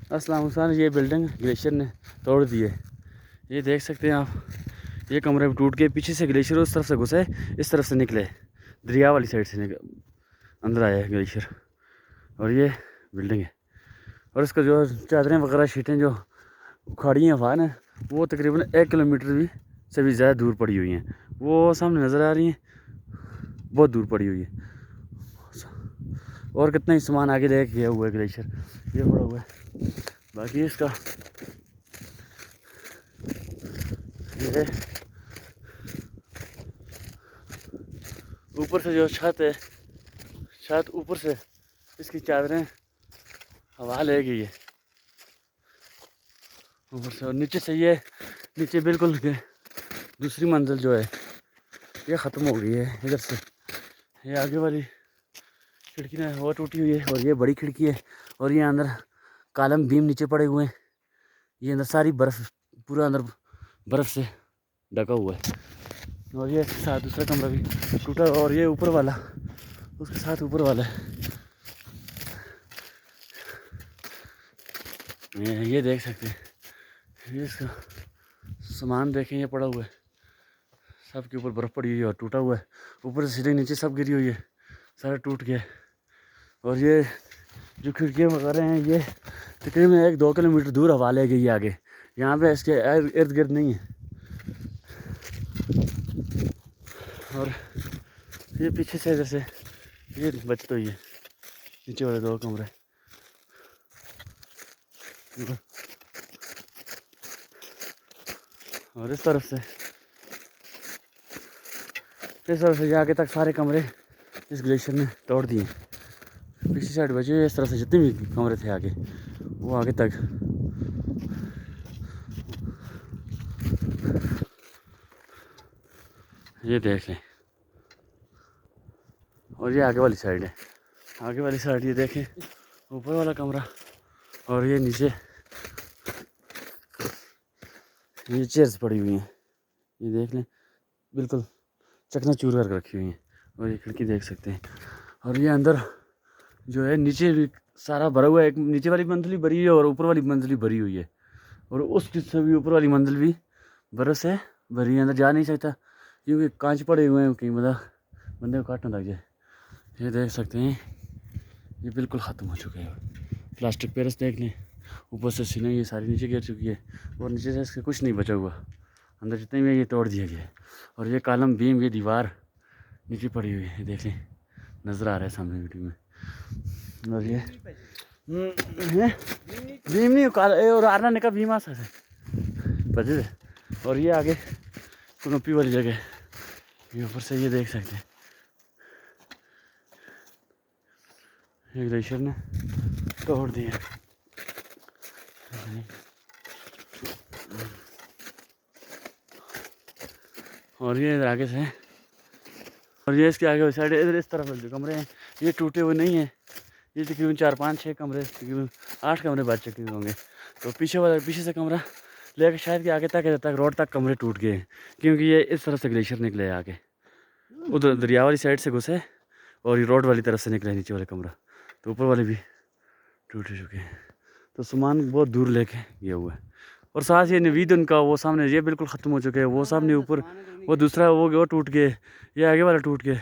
अस्सलाम वालेकुम। ये बिल्डिंग ग्लेशियर ने तोड़ दी है। ये देख सकते हैं आप, ये कमरे टूट के पीछे से ग्लेशियर उस तरफ से घुसे, इस तरफ से निकले, दरिया वाली साइड से अंदर आया है ग्लेशियर। और ये बिल्डिंग है, और इसका जो चादरें वगैरह शीटें जो उखाड़ी हैं हवा ने, वो तकरीबन 1 किलोमीटर भी से भी ज़्यादा दूर पड़ी हुई हैं। वो सामने नज़र आ रही हैं, बहुत दूर पड़ी हुई है। और कितना ही सामान आगे लेके गया हुआ है ग्लेशियर, ये पड़ा हुआ है। बाकी इसका ये ऊपर से जो छत है, छत ऊपर से इसकी चादरें हवा ले गई है ऊपर से। और नीचे से ये नीचे बिल्कुल दूसरी मंजिल जो है ये ख़त्म हो गई है। इधर से ये आगे वाली खिड़की ना वो टूटी हुई है, और ये बड़ी खिड़की है। और ये अंदर कालम बीम नीचे पड़े हुए हैं। ये अंदर सारी बर्फ़, पूरा अंदर बर्फ़ से ढका हुआ है। और ये इसके साथ दूसरा कमरा भी टूटा, और ये ऊपर वाला उसके साथ ऊपर वाला है। ये देख सकते हैं, ये इसका सामान देखें, ये पड़ा हुआ है, सब के ऊपर बर्फ़ पड़ी हुई है और टूटा हुआ है। ऊपर से सीधे नीचे सब गिरी हुई है, सारा टूट गया। और ये जो खिड़कियाँ वगैरह हैं, ये तकरीबन 1-2 किलोमीटर दूर हवा ले गई है आगे, यहाँ पे इसके इर्द गिर्द नहीं है। और ये पीछे से इधर से ये बचत हुई है, नीचे वाले 2 कमरे। और इस तरफ से आगे तक सारे कमरे इस ग्लेशियर ने तोड़ दिए। पीछे साइड बचे हुए इस तरफ से जितने भी कमरे थे आगे, वो आगे तक। ये देख लें, और ये आगे वाली साइड है, आगे वाली साइड ये देखें, ऊपर वाला कमरा। और ये नीचे ये चेयर्स पड़ी हुई हैं, ये देख लें, बिल्कुल चकनाचूर करके रखी हुई हैं। और ये खिड़की देख सकते हैं। और ये अंदर जो है नीचे भी सारा भरा हुआ है, एक नीचे वाली मंजिल भरी हुई है और ऊपर वाली मंजिल भरी हुई है। और उस से भी ऊपर वाली मंजिल भी बर्फ़ से भरी है, अंदर जा नहीं सकता क्योंकि कांच पड़े हुए हैं, कहीं बंदे को काटना लग जाए। ये देख सकते हैं, ये बिल्कुल ख़त्म हो चुका है। प्लास्टिक पेरस देख लें, ऊपर से सीना ये सारी नीचे गिर चुकी है, और नीचे से इसके कुछ नहीं बचा हुआ, अंदर जितने भी ये तोड़ दिया गया है। और ये कालम बीम, ये दीवार नीचे पड़ी हुई है, देख लें, नज़र आ रहा है सामने वीडियो में। और ये बीम नहीं और आरना ने का बीम आ सकता है बजे। और ये आगे कनोपी वाली जगह, ये ऊपर से ये देख सकते हैं, ये ग्लेशियर ने तोड़ दिया। और ये इधर आगे से, और ये इसके आगे साइड इधर इस तरफ जो कमरे हैं ये टूटे हुए नहीं हैं। ये तकरीबन 4-5-6 कमरे, तकरीबन 8 कमरे बच चुके होंगे। तो पीछे से कमरा लेकर शायद कि आगे तक रोड तक कमरे टूट गए हैं, क्योंकि ये इस तरफ से ग्लेशियर निकले आगे, उधर दरिया वाली साइड से घुसे और ये रोड वाली तरफ से निकले नीचे वाले कमरा, तो ऊपर वाले भी टूट चुके हैं। तो सामान बहुत दूर लेके गया हुआ है। और साथ ये नवीद उनका वो सामने ये बिल्कुल ख़त्म हो चुके हैं, वो सामने ऊपर वो दूसरा वो टूट गए, ये आगे वाला टूट गए।